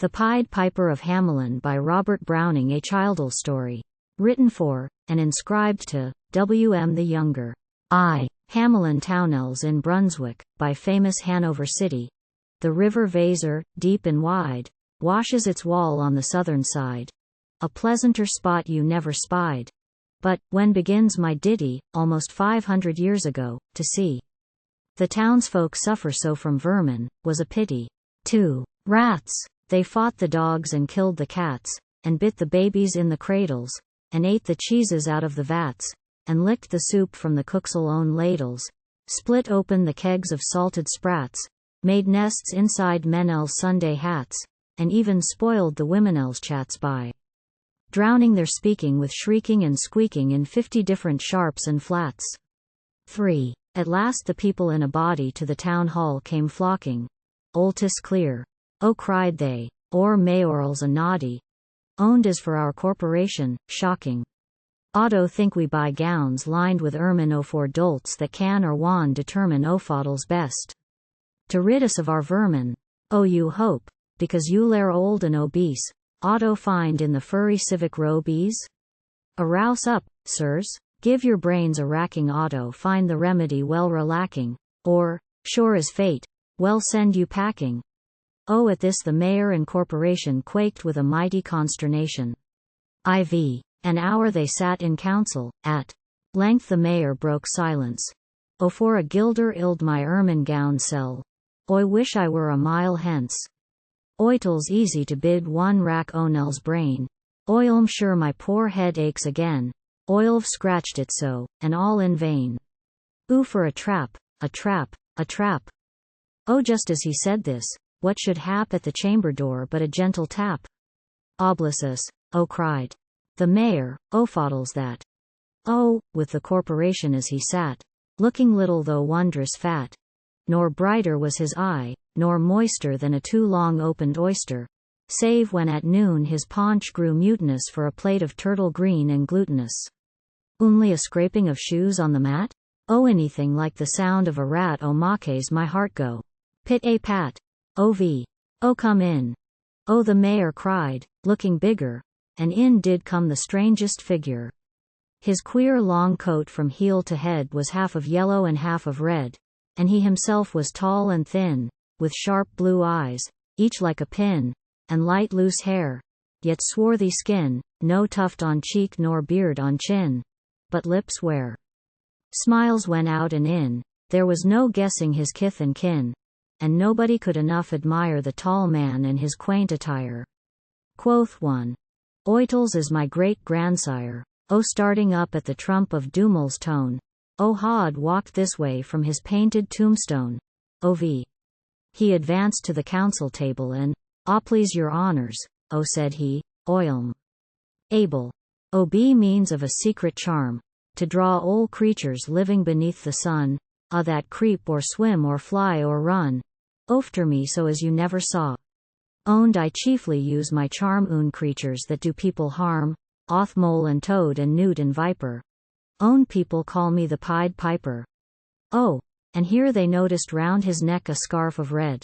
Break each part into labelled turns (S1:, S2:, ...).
S1: The Pied Piper of Hamelin by Robert Browning, a CHILDÊs story. Written for, and inscribed to, W.M. the Younger. I. Hamelin townsfolk in Brunswick, by famous Hanover city. The river Weser, deep and wide, washes its wall on the southern side. A pleasanter spot you never spied. But, when begins my ditty, almost 500 years ago, to see the townsfolk suffer so from vermin, was a pity. 2. Rats. They fought the dogs and killed the cats, and bit the babies in the cradles, and ate the cheeses out of the vats, and licked the soup from the cooksĺ own ladles, split open the kegs of salted sprats, made nests inside menĺs Sunday hats, and even spoiled the womenĺs chats by drowning their speaking with shrieking and squeaking in 50 different sharps and flats. 3. At last the people in a body to the town hall came flocking. ôOLTIS clear. Oh, cried they, or Mayorĺs a noddy. Owned is for our corporation, shocking. Otto think we buy gowns lined with ermine for dolts that can or wan determine ôOFODL's best. To rid us of our vermin. Oh, you hope, because you lair old and obese, Otto find in the furry civic robies? Arouse up, sirs, give your brains a racking, Otto find the remedy well relacking, or, sure as fate, well send you packing. Oh, at this the mayor and corporation quaked with a mighty consternation. IV. An hour they sat in council, at length the mayor broke silence. Oh, for a guilder ild my ermine gown sell. Oi wish I were a mile hence. ôOLTIS easy to bid one rack onell's brain. Oil'm sure my poor head aches again. Oil've scratched it so, and all in vain. Ooh, for a trap, a trap, a trap. Oh, just as he said this, what should hap at the chamber door but a gentle tap? ôOBLISUS, oh, cried the mayor, ôOFODL's that. Oh, with the corporation as he sat, looking little though wondrous fat. Nor brighter was his eye, nor moister than a too long opened oyster, save when at noon his paunch grew mutinous for a plate of turtle green and glutinous. Only a scraping of shoes on the mat? Oh, anything like the sound of a rat, oh, makes my heart go pit-a-pat. Oh, oh, come in. Oh, the mayor cried, looking bigger, and in did come the strangest figure. His queer long coat from heel to head was half of yellow and half of red, and he himself was tall and thin, with sharp blue eyes, each like a pin, and light loose hair, yet swarthy skin, no tuft on cheek nor beard on chin, but lips where smiles went out and in. There was no guessing his kith and kin, and nobody could enough admire the tall man and his quaint attire. Quoth one, ôOLTIS is my great-grandsire. Oh, starting up at the trump of Dummel's tone. Oh, Hod walked this way from his painted tombstone. Oh, he advanced to the council table and, please your honors, oh, said he, oil'm able. Oh, be means of a secret charm, to draw all creatures living beneath the sun, that creep or swim or fly or run, after me so as you never saw. Owned I chiefly use my charm oon creatures that do people harm, oth mole and toad and newt and viper. Own people call me the Pied Piper. Oh, and here they noticed round his neck a scarf of red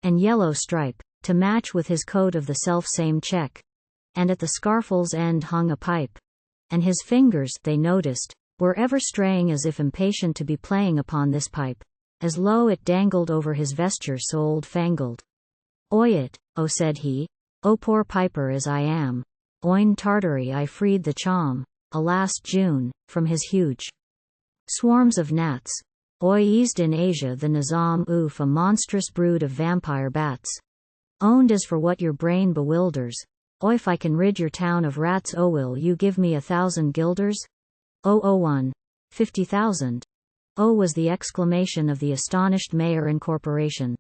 S1: and yellow stripe, to match with his coat of the self-same check, and at the scarfle's end hung a pipe, and his fingers, they noticed, were ever straying as if impatient to be playing upon this pipe, as low it dangled over his vesture so old-fangled. Oyet, oh, said he, oh, poor piper as I am, oin Tartary I freed the chom, last June, from his huge swarms of gnats. Oi eased in Asia the Nizam oof a monstrous brood of vampire bats. Owned as for what your brain bewilders. Oi, if I can rid your town of rats, oh, will you give me 1,000 guilders? Oh, 1. 50,000. Oh, was the exclamation of the astonished mayor and corporation.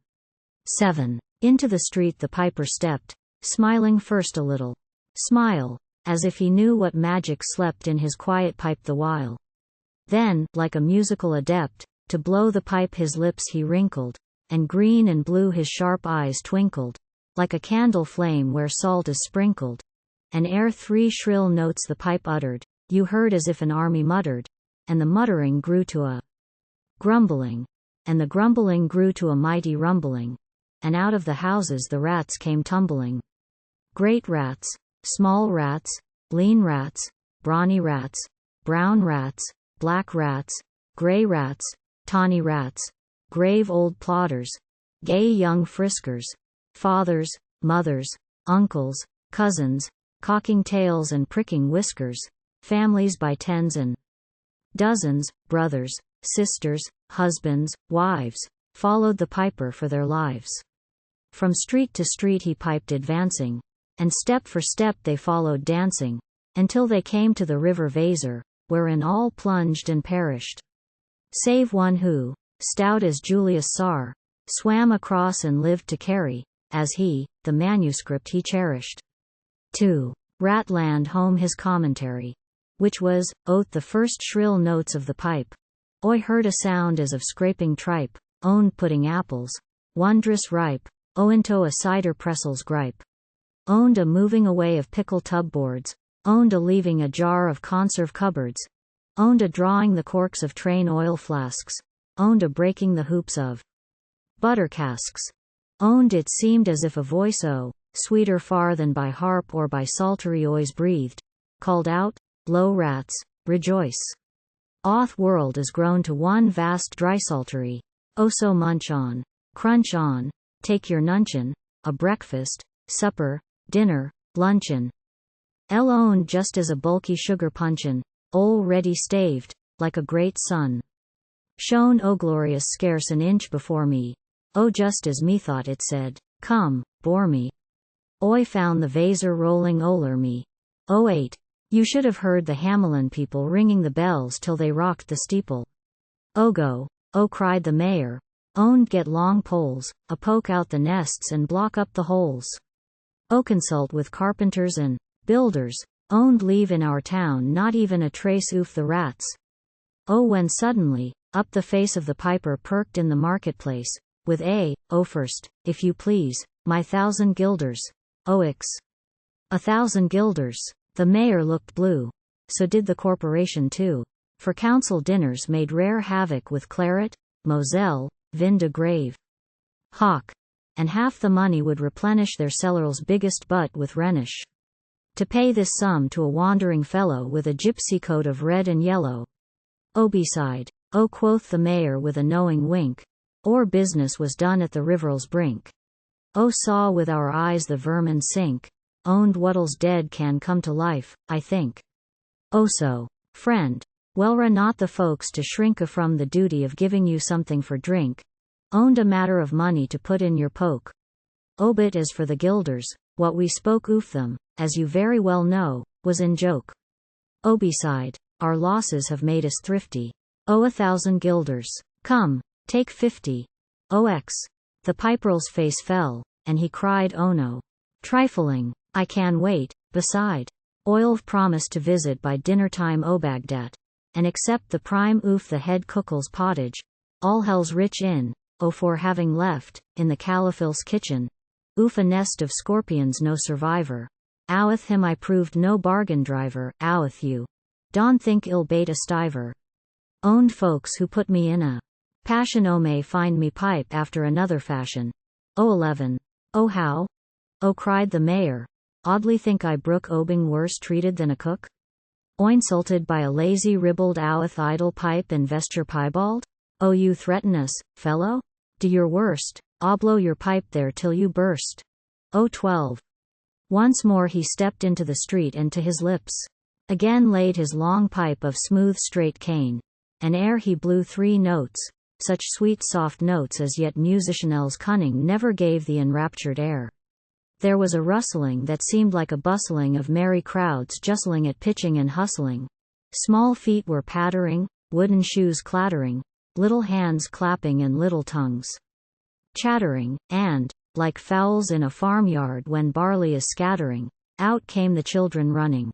S1: 7. Into the street the piper stepped, smiling first a little smile, as if he knew what magic slept in his quiet pipe the while. Then, like a musical adept, to blow the pipe his lips he wrinkled, and green and blue his sharp eyes twinkled, like a candle flame where salt is sprinkled. And ere 3 shrill notes the pipe uttered, you heard as if an army muttered, and the muttering grew to a grumbling, and the grumbling grew to a mighty rumbling, and out of the houses the rats came tumbling. Great rats, small rats, lean rats, brawny rats, brown rats, black rats, grey rats, tawny rats, grave old plodders, gay young friskers, fathers, mothers, uncles, cousins, cocking tails and pricking whiskers, families by tens and dozens, brothers, sisters, husbands, wives, followed the piper for their lives. From street to street he piped advancing, and step for step they followed dancing, until they came to the river Weser, wherein all plunged and perished. Save one who, stout as Julius Caesar, swam across and lived to carry, as he, the manuscript he cherished. To Ratland home his commentary, which was, oath the first shrill notes of the pipe. Oi heard a sound as of scraping tripe, owned pudding apples, wondrous ripe, into a cider pressel's gripe. Owned a moving away of pickle tub boards, owned a leaving a jar of conserve cupboards, owned a drawing the corks of train oil flasks, owned a breaking the hoops of butter casks. Owned it seemed as if a voice sweeter far than by harp or by psaltery ois breathed, called out, Lo rats, rejoice. Oth world is grown to one vast dry psaltery. So munch on, crunch on, take your nunchin, a breakfast, supper, dinner, luncheon. Owned just as a bulky sugar punchin, ready staved, like a great sun. Shone glorious scarce an inch before me, just as methought it said, come, bore me. Oi found the Weser rolling o'er me. 8. You should have heard the Hamelin people ringing the bells till they rocked the steeple. Go, cried the mayor, owned get long poles, poke out the nests and block up the holes. Consult with carpenters and builders, owned leave in our town not even a trace oof the rats. When suddenly, up the face of the piper perked in the marketplace, with first, if you please, my 1,000 guilders. Ix. 1,000 guilders. The mayor looked blue. So did the corporation too. For council dinners made rare havoc with claret, moselle, vin de grave, hock. And half the money would replenish their cellar's biggest butt with Rhenish. To pay this sum to a wandering fellow with a gypsy coat of red and yellow. Beside, quoth the mayor with a knowing wink, or business was done at the river's brink. Saw with our eyes the vermin sink, owned what'll's dead can come to life, I think. So, friend, wellra not the folks to shrink from the duty of giving you something for drink, owned a matter of money to put in your poke. But as for the guilders, what we spoke oof them, as you very well know, was in joke. Beside, our losses have made us thrifty. 1,000 guilders. Come, take 50. X. The piper's face fell, and he cried no. Trifling, I can wait, beside. Oil've promised to visit by dinner time Bagdat, and accept the prime oof the head cooksĺ's pottage, all hell's rich in, for having left, in the Caliphal's kitchen, oof a nest of scorpions no survivor. Oweth him I proved no bargain driver, oweth you. Don't think ill bait a stiver. Owned folks who put me in a passion may find me pipe after another fashion. 11. How? Cried the mayor. Oddly think I brook being worse treated than a cook? Insulted by a lazy ribald oweth idle pipe and vesture piebald? You threaten us, fellow? Do your worst, blow your pipe there till you burst. 12. Once more he stepped into the street and to his lips again laid his long pipe of smooth straight cane, and ere he blew 3 notes, such sweet soft notes as yet musicianel's cunning never gave the enraptured air. There was a rustling that seemed like a bustling of merry crowds justling at pitching and hustling. Small feet were pattering, wooden shoes clattering, little hands clapping and little tongues chattering, and, like fowls in a farmyard when barley is scattering, out came the children running.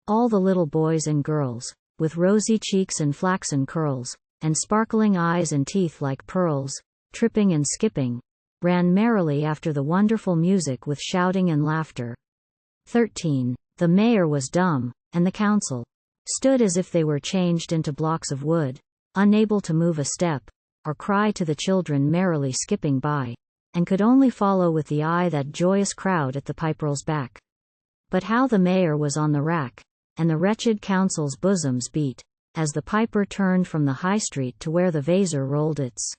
S1: All the little boys and girls, with rosy cheeks and flaxen curls, and sparkling eyes and teeth like pearls, tripping and skipping, ran merrily after the wonderful music with shouting and laughter. 13. The mayor was dumb, and the council stood as if they were changed into blocks of wood, unable to move a step, or cry to the children merrily skipping by, and could only follow with the eye that joyous crowd at the piper's back. But how the mayor was on the rack, and the wretched council's bosoms beat, as the piper turned from the high street to where the Weser rolled its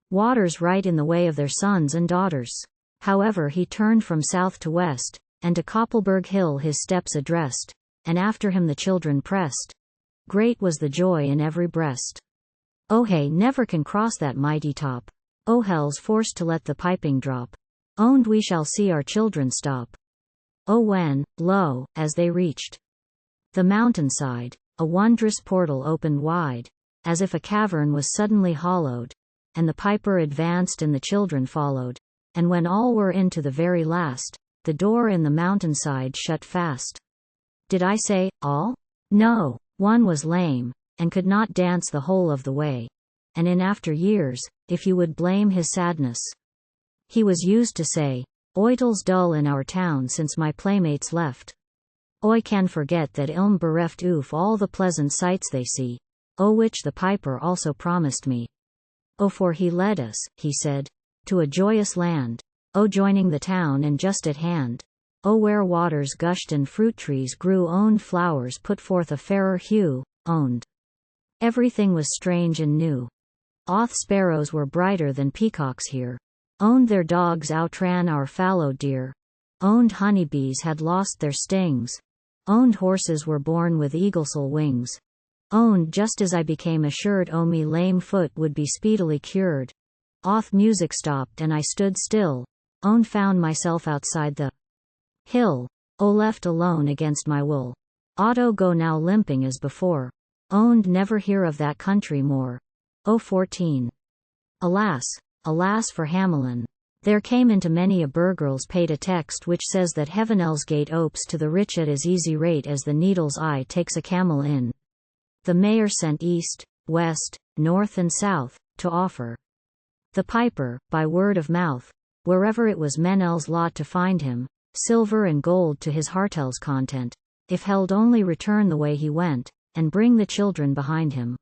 S1: waters right in the way of their sons and daughters. However he turned from south to west, and to Koppelberg Hill his steps addressed, and after him the children pressed. Great was the joy in every breast. Oh hey, never can cross that mighty top. Oh hell's forced to let the piping drop. Owned we shall see our children stop. Oh when, lo, as they reached the mountainside, a wondrous portal opened wide, as if a cavern was suddenly hollowed, and the piper advanced and the children followed, and when all were in to the very last, the door in the mountainside shut fast. Did I say, all? No, one was lame, and could not dance the whole of the way, and in after years, if you would blame his sadness, he was used to say, ôoîtles dull in our town since my playmates left. I can forget that ilm bereft oof all the pleasant sights they see, o which the piper also promised me. O for he led us, he said, to a joyous land, o joining the town and just at hand, o where waters gushed and fruit trees grew, owned flowers put forth a fairer hue, owned everything was strange and new. Oth sparrows were brighter than peacocks here, owned their dogs outran our fallow deer, owned honeybees had lost their stings, owned horses were born with eaglesall wings, owned just as I became assured o me lame foot would be speedily cured. Oth music stopped and I stood still, owned found myself outside the hill, o left alone against my will. Otto go now limping as before, owned never hear of that country more. O 14. Alas, alas for Hamelin. There came into many a burgers paid a text which says that heavenEls gate opes to the rich at as easy rate as the needle's eye takes a camel in. The mayor sent east, west, north and south, to offer the piper, by word of mouth, wherever it was menĺs lot to find him, silver and gold to his heartels content, if held only return the way he went, and bring the children behind him.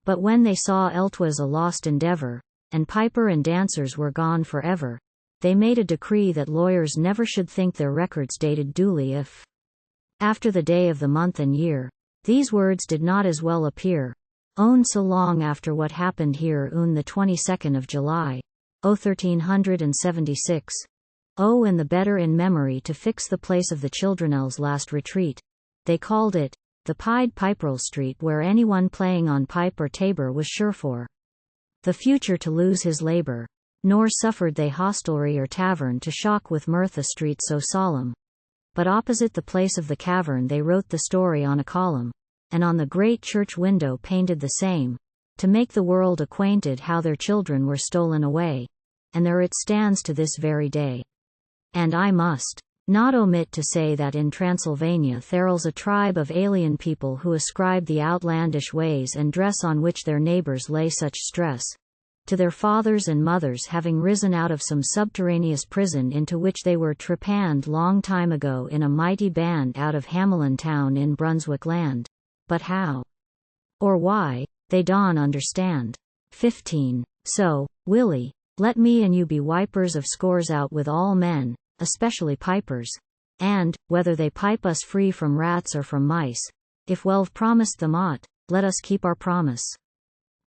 S1: But when they saw ôôlTis a lost endeavor, and piper and dancers were gone forever, they made a decree that lawyers never should think their records dated duly if, after the day of the month and year, these words did not as well appear, owned so long after what happened here on the 22nd of July, o 1376. Oh, and the better in memory to fix the place of the children's last retreat, they called it the Pied Piperl Street, where anyone playing on pipe or tabor was sure for the future to lose his labor. Nor suffered they hostelry or tavern to shock with mirth a street so solemn. But opposite the place of the cavern they wrote the story on a column, and on the great church window painted the same, to make the world acquainted how their children were stolen away, and there it stands to this very day. And I must not omit to say that in Transylvania there's a tribe of alien people who ascribe the outlandish ways and dress on which their neighbors lay such stress, to their fathers and mothers having risen out of some subterraneous prison into which they were trepanned long time ago in a mighty band out of Hamelin town in Brunswick land. But how, or why, they don't understand. 15. So, Willie, let me and you be wipers of scores out with all men, especially pipers, and, whether they pipe us free from rats or from mice, if we've promised them aught, let us keep our promise.